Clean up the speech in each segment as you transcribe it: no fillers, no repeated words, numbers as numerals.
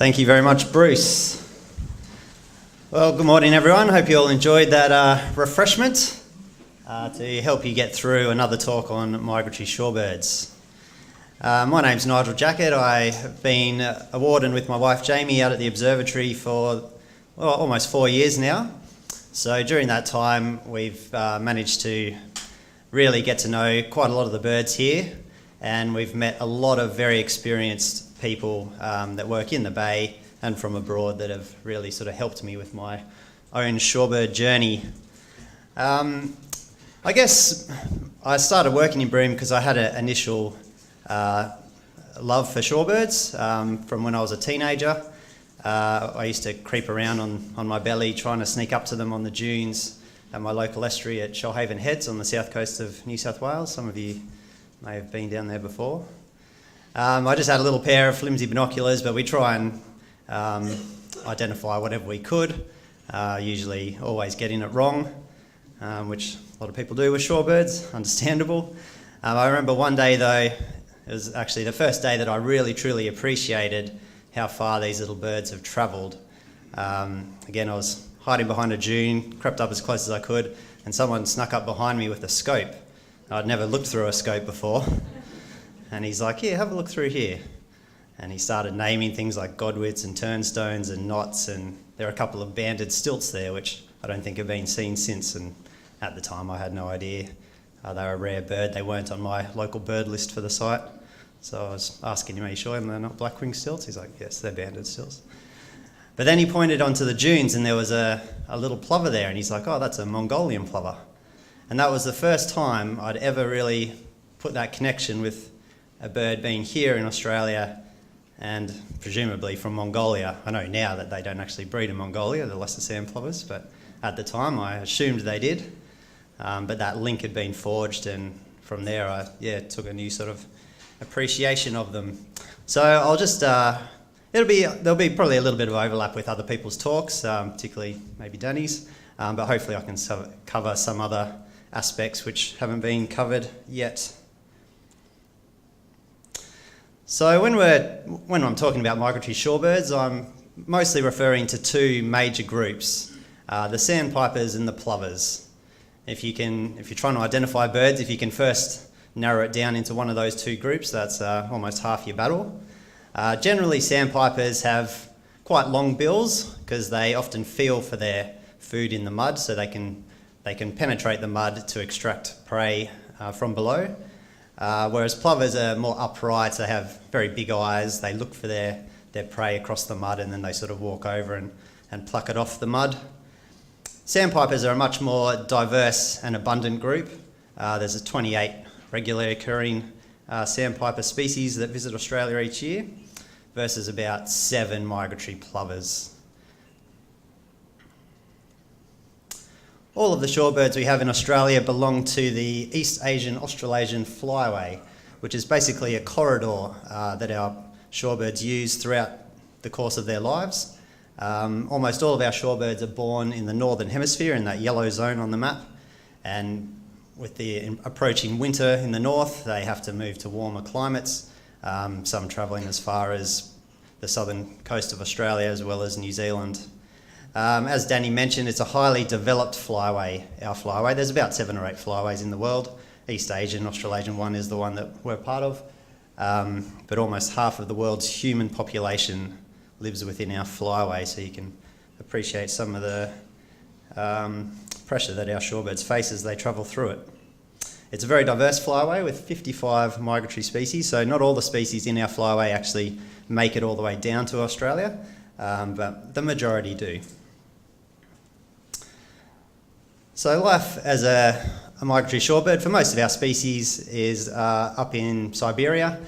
Thank you very much, Bruce. Well, good morning, everyone. Hope you all enjoyed that refreshment to help you get through another talk on migratory shorebirds. My name's Nigel Jackett. I have been a warden with my wife Jamie out at the Observatory for almost 4 years now. So during that time, we've managed to really get to know quite a lot of the birds here, and we've met a lot of very experienced people that work in the bay and from abroad that have really sort of helped me with my own shorebird journey. I guess I started working in Broome because I had an initial love for shorebirds from when I was a teenager. I used to creep around on my belly trying to sneak up to them on the dunes at my local estuary at Shoalhaven Heads on the south coast of New South Wales. Some of you may have been down there before. I just had a little pair of flimsy binoculars, but we try and identify whatever we could, usually always getting it wrong, which a lot of people do with shorebirds, understandable. I remember one day though, it was actually the first day that I really truly appreciated how far these little birds have travelled. Again, I was hiding behind a dune, crept up as close as I could, and someone snuck up behind me with a scope. I'd never looked through a scope before. And he's like, "Yeah, have a look through here." And he started naming things like godwits and turnstones and knots, and there are a couple of banded stilts there, which I don't think have been seen since, and at the time I had no idea. They were a rare bird. They weren't on my local bird list for the site. So I was asking him, "Are you sure they're not black-winged stilts?" He's like, "Yes, they're banded stilts." But then he pointed onto the dunes and there was a little plover there, and he's like, "Oh, that's a Mongolian plover." And that was the first time I'd ever really put that connection with a bird being here in Australia and presumably from Mongolia. I know now that they don't actually breed in Mongolia, the lesser sand plovers, but at the time I assumed they did. But that link had been forged, and from there I took a new sort of appreciation of them. So I'll just, there'll be probably a little bit of overlap with other people's talks, particularly maybe Danny's, but hopefully I can cover some other aspects which haven't been covered yet. So when I'm talking about migratory shorebirds, I'm mostly referring to two major groups, the sandpipers and the plovers. If you're trying to identify birds, if you can first narrow it down into one of those two groups, that's almost half your battle. Generally, sandpipers have quite long bills because they often feel for their food in the mud, so they can penetrate the mud to extract prey from below. Whereas plovers are more upright, they have very big eyes, they look for their prey across the mud and then they sort of walk over and pluck it off the mud. Sandpipers are a much more diverse and abundant group. There's 28 regularly occurring sandpiper species that visit Australia each year versus about 7 migratory plovers. All of the shorebirds we have in Australia belong to the East Asian Australasian flyway, which is basically a corridor that our shorebirds use throughout the course of their lives. Almost all of our shorebirds are born in the northern hemisphere, in that yellow zone on the map, and with the approaching winter in the north, they have to move to warmer climates, some travelling as far as the southern coast of Australia as well as New Zealand. As Danny mentioned, it's a highly developed flyway, our flyway. There's about 7 or 8 flyways in the world. East Asian, Australasian one is the one that we're part of. But almost half of the world's human population lives within our flyway, so you can appreciate some of the pressure that our shorebirds face as they travel through it. It's a very diverse flyway with 55 migratory species, so not all the species in our flyway actually make it all the way down to Australia, but the majority do. So life as a migratory shorebird for most of our species is up in Siberia.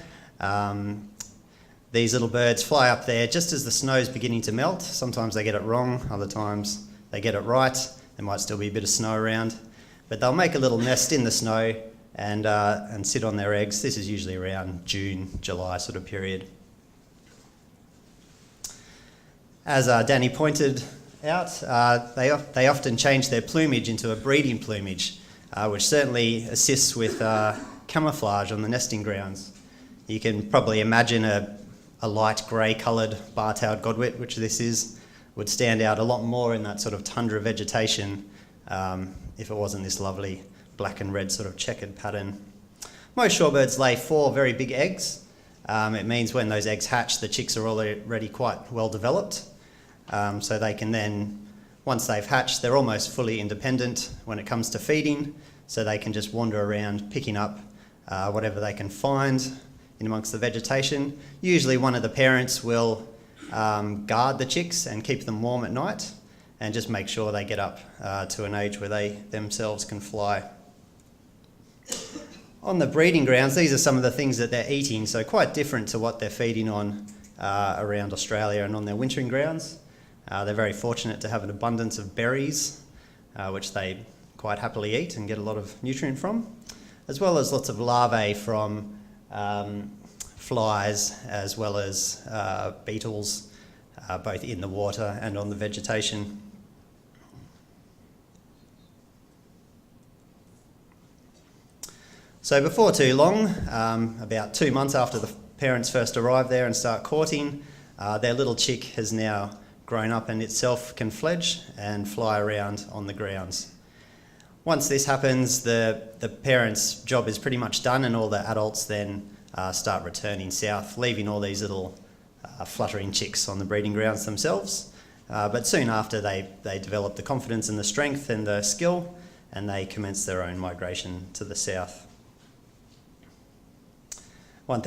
These little birds fly up there just as the snow's beginning to melt. Sometimes they get it wrong, other times they get it right. There might still be a bit of snow around, but they'll make a little nest in the snow and sit on their eggs. This is usually around June, July sort of period. As Danny pointed out, they often change their plumage into a breeding plumage, which certainly assists with camouflage on the nesting grounds. You can probably imagine a a light grey coloured bar-tailed godwit, which this is, would stand out a lot more in that sort of tundra vegetation if it wasn't this lovely black and red sort of checkered pattern. Most shorebirds lay 4 very big eggs. It means when those eggs hatch, the chicks are already quite well developed. So they can then, once they've hatched, they're almost fully independent when it comes to feeding. So they can just wander around picking up whatever they can find in amongst the vegetation. Usually one of the parents will guard the chicks and keep them warm at night and just make sure they get up to an age where they themselves can fly. On the breeding grounds, these are some of the things that they're eating, so quite different to what they're feeding on around Australia and on their wintering grounds. They're very fortunate to have an abundance of berries, which they quite happily eat and get a lot of nutrient from, as well as lots of larvae from flies as well as beetles, both in the water and on the vegetation. So before too long, about 2 months after the parents first arrive there and start courting, their little chick has now grown up and itself can fledge and fly around on the grounds. Once this happens, the parents' job is pretty much done, and all the adults then start returning south, leaving all these little fluttering chicks on the breeding grounds themselves. But soon after, they develop the confidence and the strength and the skill, and they commence their own migration to the south. One of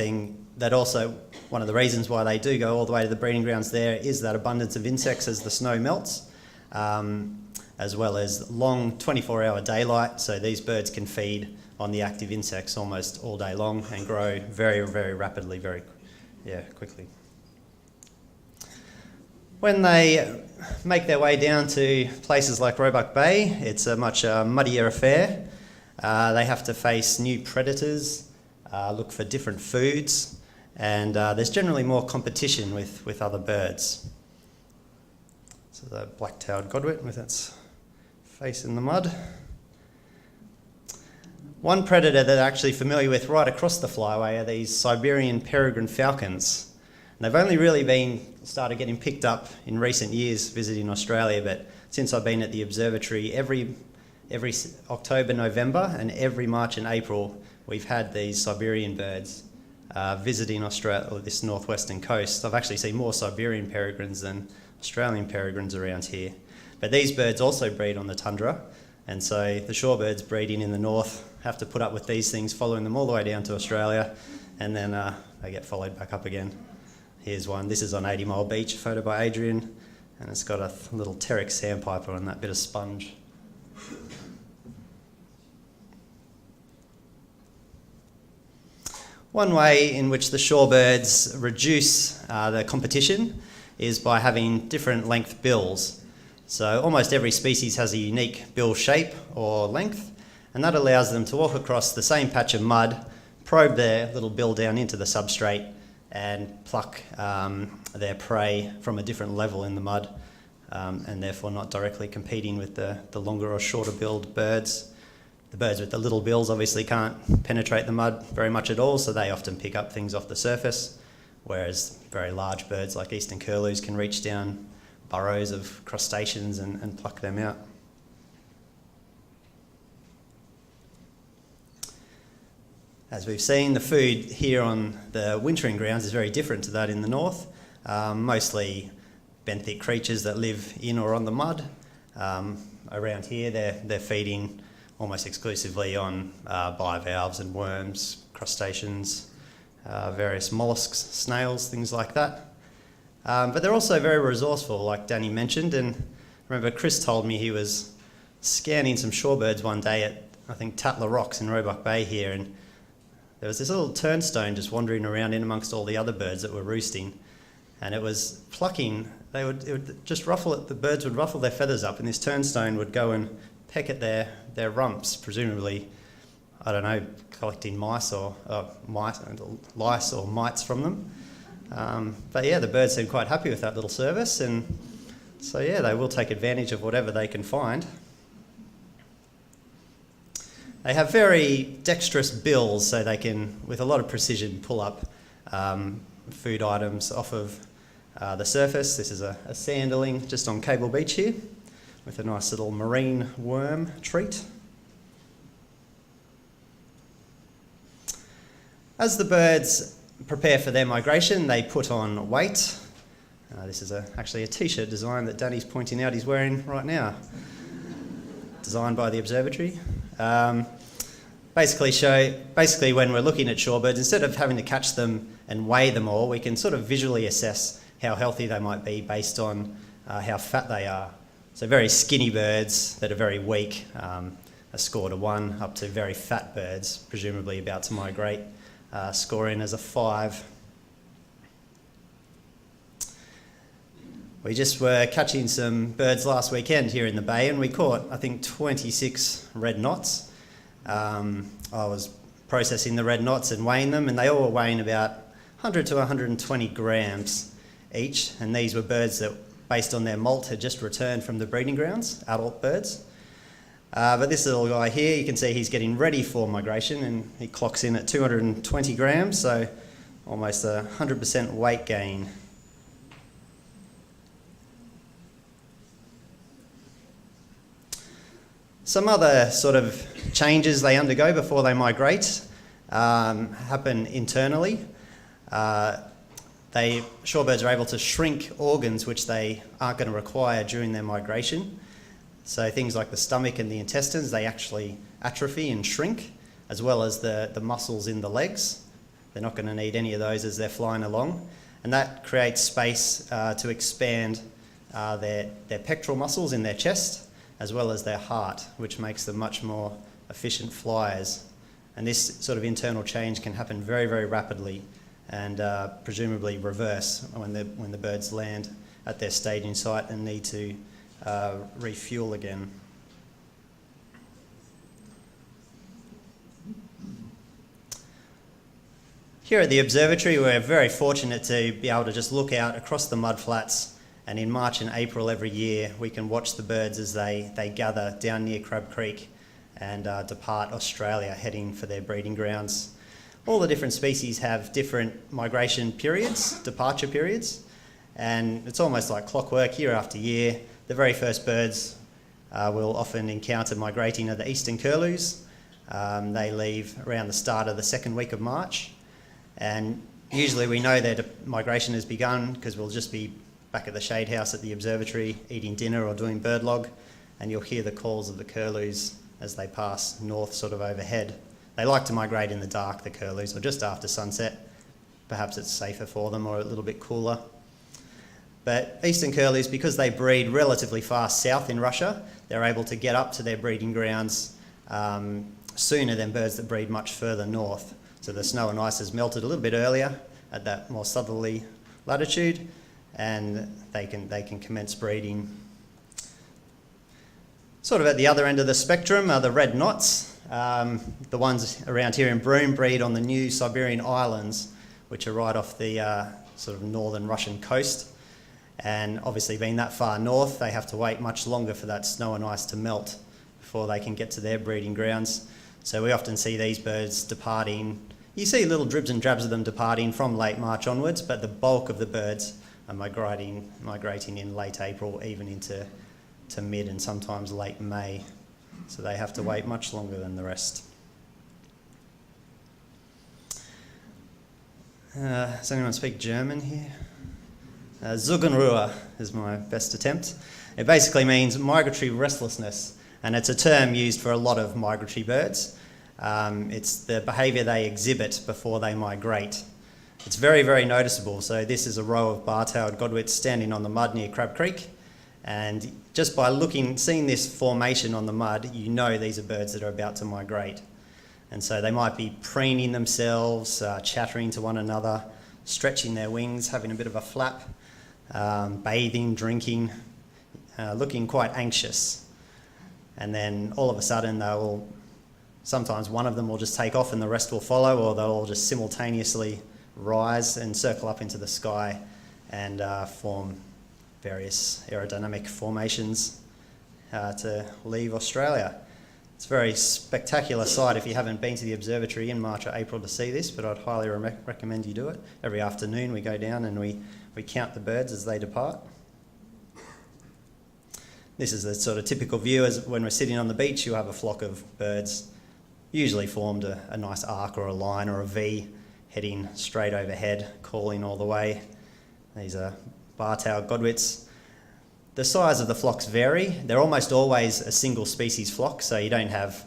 the reasons why they do go all the way to the breeding grounds there is that abundance of insects as the snow melts, as well as long 24-hour daylight, so these birds can feed on the active insects almost all day long and grow very, very rapidly, quickly. When they make their way down to places like Roebuck Bay, it's a much muddier affair. They have to face new predators, look for different foods, and there's generally more competition with other birds. So the black-tailed godwit with its face in the mud. One predator that they're actually familiar with right across the flyway are these Siberian peregrine falcons. And they've only really started getting picked up in recent years visiting Australia, but since I've been at the Observatory, every October, November, and every March and April, we've had these Siberian birds visiting Australia, or this northwestern coast. I've actually seen more Siberian peregrines than Australian peregrines around here. But these birds also breed on the tundra, and so the shorebirds breeding in the north have to put up with these things following them all the way down to Australia, and then they get followed back up again. Here's one. This is on 80 Mile Beach, a photo by Adrian, and it's got a little Terex sandpiper and that bit of sponge. One way in which the shorebirds reduce the competition is by having different length bills. So almost every species has a unique bill shape or length, and that allows them to walk across the same patch of mud, probe their little bill down into the substrate, and pluck their prey from a different level in the mud, and therefore not directly competing with the longer or shorter billed birds. The birds with the little bills obviously can't penetrate the mud very much at all, so they often pick up things off the surface, whereas very large birds like eastern curlews can reach down burrows of crustaceans and pluck them out. As we've seen, the food here on the wintering grounds is very different to that in the north. Mostly benthic creatures that live in or on the mud. Around here they're feeding almost exclusively on bivalves and worms, crustaceans, various mollusks, snails, things like that. But they're also very resourceful, like Danny mentioned, and I remember Chris told me he was scanning some shorebirds one day at, I think, Tatler Rocks in Roebuck Bay here, and there was this little turnstone just wandering around in amongst all the other birds that were roosting, and it was plucking. It would just ruffle it, the birds would ruffle their feathers up, and this turnstone would go and peck at their rumps, presumably, I don't know, collecting lice or mites from them. But yeah, the birds seem quite happy with that little service, and so yeah, they will take advantage of whatever they can find. They have very dexterous bills, so they can, with a lot of precision, pull up food items off of the surface. This is a sanderling just on Cable Beach here with a nice little marine worm treat. As the birds prepare for their migration, they put on weight. This is actually a t-shirt design that Danny's pointing out he's wearing right now, designed by the Observatory. Basically when we're looking at shorebirds, instead of having to catch them and weigh them all, we can sort of visually assess how healthy they might be based on how fat they are. So very skinny birds that are very weak, are scored a 1, up to very fat birds, presumably about to migrate, score in as a 5. We just were catching some birds last weekend here in the bay, and we caught, I think, 26 red knots. I was processing the red knots and weighing them, and they all were weighing about 100 to 120 grams each, and these were birds that, based on their molt, had just returned from the breeding grounds, adult birds. But this little guy here, you can see he's getting ready for migration, and he clocks in at 220 grams, so almost a 100% weight gain. Some other sort of changes they undergo before they migrate happen internally. Shorebirds are able to shrink organs which they aren't going to require during their migration. So things like the stomach and the intestines, they actually atrophy and shrink, as well as the muscles in the legs. They're not going to need any of those as they're flying along. And that creates space to expand their pectoral muscles in their chest, as well as their heart, which makes them much more efficient flyers. And this sort of internal change can happen very, very rapidly and presumably reverse when the birds land at their staging site and need to refuel again. Here at the Observatory, we're very fortunate to be able to just look out across the mudflats, and in March and April every year we can watch the birds as they gather down near Crab Creek and depart Australia, heading for their breeding grounds. All the different species have different migration periods, departure periods, and it's almost like clockwork year after year. The very first birds we'll often encounter migrating are the eastern curlews. They leave around the start of the second week of March, and usually we know their migration has begun because we'll just be back at the shade house at the Observatory eating dinner or doing bird log, and you'll hear the calls of the curlews as they pass north sort of overhead. They like to migrate in the dark, the curlews, or just after sunset. Perhaps it's safer for them or a little bit cooler. But eastern curlews, because they breed relatively far south in Russia, they're able to get up to their breeding grounds sooner than birds that breed much further north. So the snow and ice has melted a little bit earlier at that more southerly latitude, and they can commence breeding. Sort of at the other end of the spectrum are the red knots. The ones around here in Broome breed on the new Siberian islands, which are right off the sort of northern Russian coast. And obviously being that far north, they have to wait much longer for that snow and ice to melt before they can get to their breeding grounds. So we often see these birds departing. You see little dribs and drabs of them departing from late March onwards, but the bulk of the birds are migrating in late April, even into mid and sometimes late May. So they have to wait much longer than the rest. Does anyone speak German here? Zugenruhe is my best attempt. It basically means migratory restlessness, and it's a term used for a lot of migratory birds. It's the behaviour they exhibit before they migrate. It's very, very noticeable. So this is a row of bar-tailed godwits standing on the mud near Crab Creek, and just by seeing this formation on the mud, you know these are birds that are about to migrate. And so they might be preening themselves, chattering to one another, stretching their wings, having a bit of a flap, bathing, drinking, looking quite anxious. And then all of a sudden sometimes one of them will just take off and the rest will follow, or they'll all just simultaneously rise and circle up into the sky and form various aerodynamic formations to leave Australia. It's a very spectacular sight if you haven't been to the observatory in March or April to see this, but I'd highly recommend you do it. Every afternoon we go down and we count the birds as they depart. This is the sort of typical view as when we're sitting on the beach. You have a flock of birds, usually formed a nice arc or a line or a V, heading straight overhead, calling all the way. These are bar-tailed godwits. The size of the flocks vary. They're almost always a single species flock, so you don't have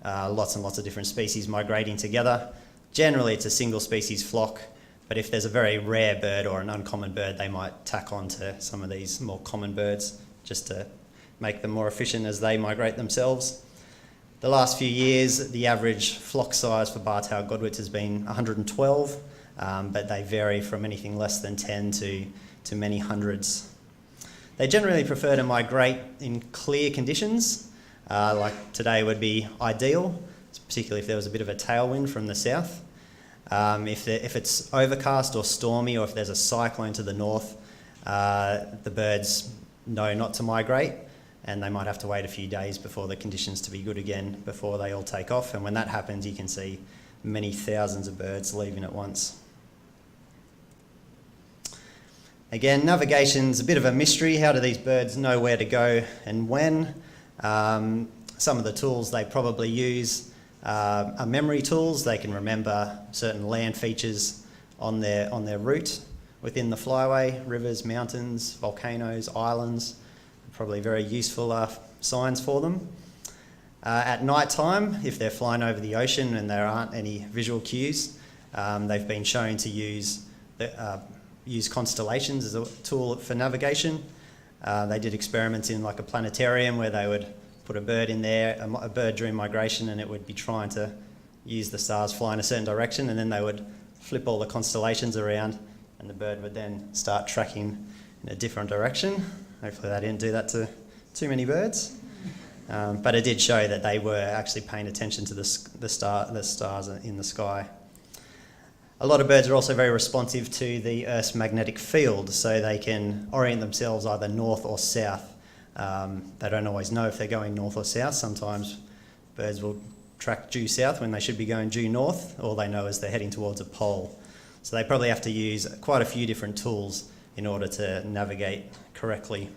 lots and lots of different species migrating together. Generally it's a single species flock, but if there's a very rare bird or an uncommon bird, they might tack on to some of these more common birds just to make them more efficient as they migrate themselves. The last few years, the average flock size for bar-tailed godwits has been 112, but they vary from anything less than 10 to many hundreds. They generally prefer to migrate in clear conditions, like today would be ideal, particularly if there was a bit of a tailwind from the south. If it's overcast or stormy, or if there's a cyclone to the north, the birds know not to migrate, and they might have to wait a few days before the conditions to be good again before they all take off. And when that happens, you can see many thousands of birds leaving at once. Again, navigation's a bit of a mystery. How do these birds know where to go and when? Some of the tools they probably use are memory tools. They can remember certain land features on their route within the flyway, rivers, mountains, volcanoes, islands. Probably very useful signs for them. At night time, if they're flying over the ocean and there aren't any visual cues, they've been shown to use constellations as a tool for navigation. They did experiments in like a planetarium where they would put a bird in there, a bird during migration, and it would be trying to use the stars fly in a certain direction, and then they would flip all the constellations around and the bird would then start tracking in a different direction. Hopefully they didn't do that to too many birds. But it did show that they were actually paying attention to the stars in the sky. A lot of birds are also very responsive to the Earth's magnetic field, so they can orient themselves either north or south. They don't always know if they're going north or south. Sometimes birds will track due south when they should be going due north. All they know is they're heading towards a pole. So they probably have to use quite a few different tools in order to navigate correctly.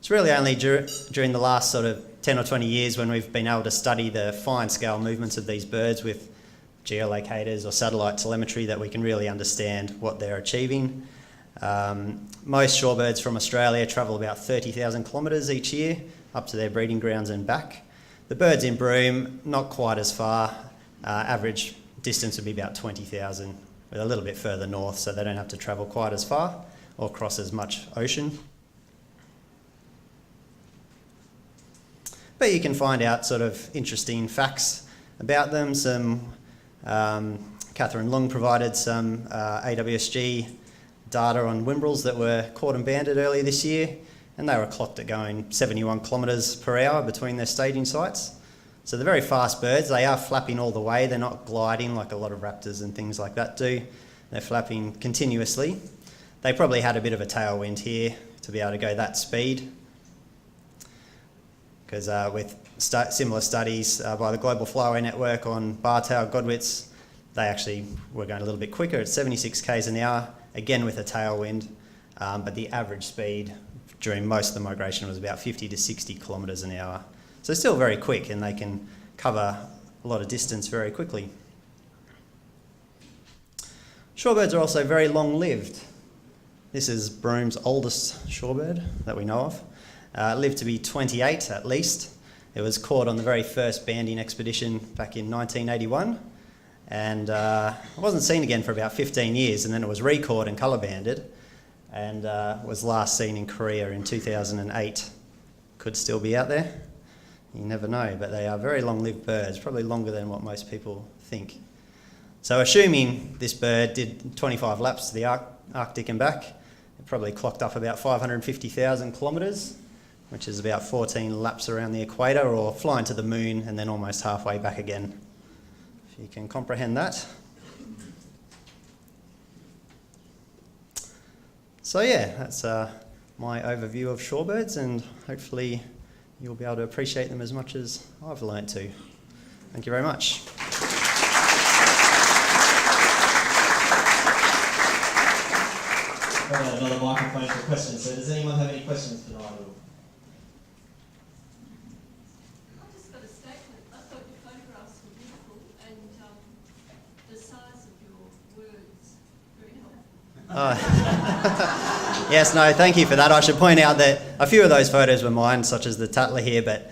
It's really only during the last sort of 10 or 20 years when we've been able to study the fine scale movements of these birds with geolocators or satellite telemetry that we can really understand what they're achieving. Most shorebirds from Australia travel about 30,000 kilometres each year up to their breeding grounds and back. The birds in Broome, not quite as far. Average distance would be about 20,000, with a little bit further north, so they don't have to travel quite as far or cross as much ocean. But you can find out sort of interesting facts about them. Catherine Lung provided some AWSG data on whimbrels that were caught and banded earlier this year, and they were clocked at going 71 kilometres per hour between their staging sites. So they're very fast birds. They are flapping all the way. They're not gliding like a lot of raptors and things like that do. They're flapping continuously. They probably had a bit of a tailwind here to be able to go that speed, because with similar studies by the Global Flyway Network on bar-tailed godwits, they actually were going a little bit quicker at 76 k's an hour, again with a tailwind, but the average speed during most of the migration was about 50 to 60 kilometres an hour. So still very quick, and they can cover a lot of distance very quickly. Shorebirds are also very long-lived. This is Broome's oldest shorebird that we know of. Lived to be 28 at least. It was caught on the very first banding expedition back in 1981, and wasn't seen again for about 15 years, and then it was recaught and colour banded, and was last seen in Korea in 2008. Could still be out there. You never know, but they are very long-lived birds, probably longer than what most people think. So assuming this bird did 25 laps to the Arctic and back, it probably clocked up about 550,000 kilometres, which is about 14 laps around the equator, or flying to the moon and then almost halfway back again, if you can comprehend that. So yeah, that's my overview of shorebirds, and hopefully you'll be able to appreciate them as much as I've learnt to. Thank you very much. Another microphone for questions. So does anyone have any questions for Nigel? I just got a statement. I thought your photographs were beautiful and the size of your words very helpful. Yes, no, thank you for that. I should point out that a few of those photos were mine, such as the Tatler here, but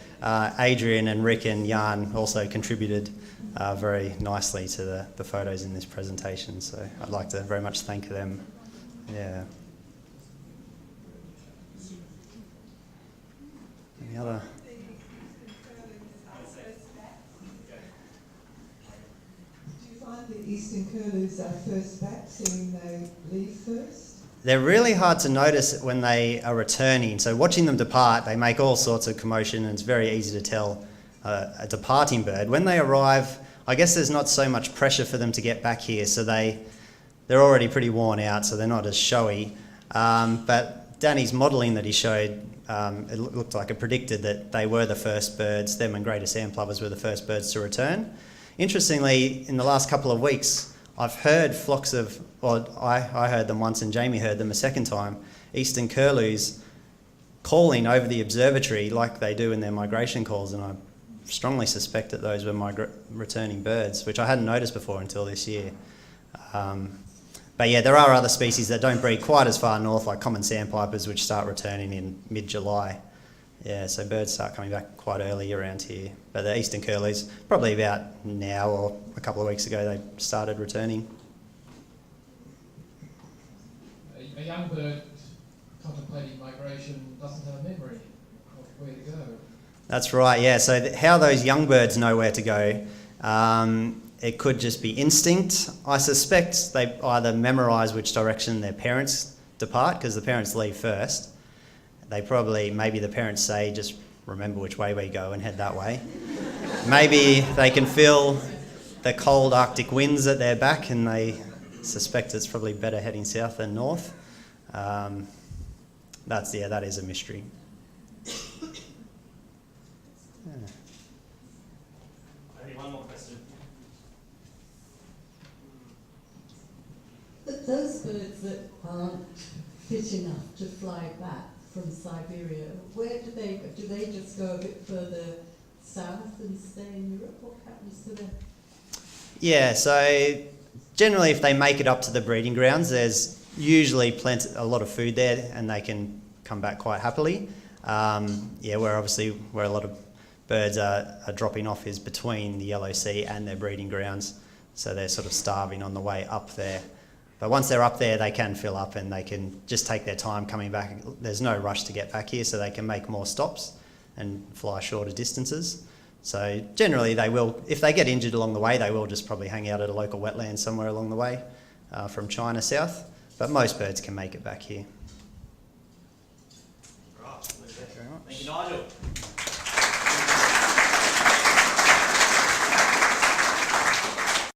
Adrian and Rick and Jan also contributed very nicely to the photos in this presentation, so I'd like to very much thank them. Yeah. Any other? Do you find the eastern curlews are first back, seeing they leave first? They're really hard to notice when they are returning. So watching them depart, they make all sorts of commotion and it's very easy to tell a departing bird. When they arrive, I guess there's not so much pressure for them to get back here, so they're already pretty worn out, so they're not as showy. But Danny's modelling that he showed, it looked like it predicted that they were the first birds, them and greater sandplovers were the first birds to return. Interestingly, in the last couple of weeks, I've heard flocks of, well, I heard them once and Jamie heard them a second time, eastern curlews calling over the observatory like they do in their migration calls, and I strongly suspect that those were returning birds, which I hadn't noticed before until this year. But yeah, there are other species that don't breed quite as far north, like common sandpipers, which start returning in mid-July. Yeah, so birds start coming back quite early around here. But the eastern curlews, probably about now or a couple of weeks ago, they started returning. A young bird contemplating migration doesn't have a memory of where to go. That's right, yeah. So how those young birds know where to go, it could just be instinct. I suspect they either memorise which direction their parents depart, because the parents leave first. Maybe the parents say, just remember which way we go and head that way. Maybe they can feel the cold Arctic winds at their back and they suspect it's probably better heading south than north. That is a mystery. One more question. But those birds that aren't fit enough to fly back from Siberia, where do they go? Do they just go a bit further south and stay in Europe? What happens to them? Yeah, so generally if they make it up to the breeding grounds, there's usually a lot of food there and they can come back quite happily. Where a lot of birds are dropping off is between the Yellow Sea and their breeding grounds, so they're sort of starving on the way up there. But once they're up there, they can fill up and they can just take their time coming back. There's no rush to get back here, so they can make more stops and fly shorter distances. So generally they will, if they get injured along the way, they will just probably hang out at a local wetland somewhere along the way from China south. But most birds can make it back here. Right, thank you very much. Thank you, Nigel.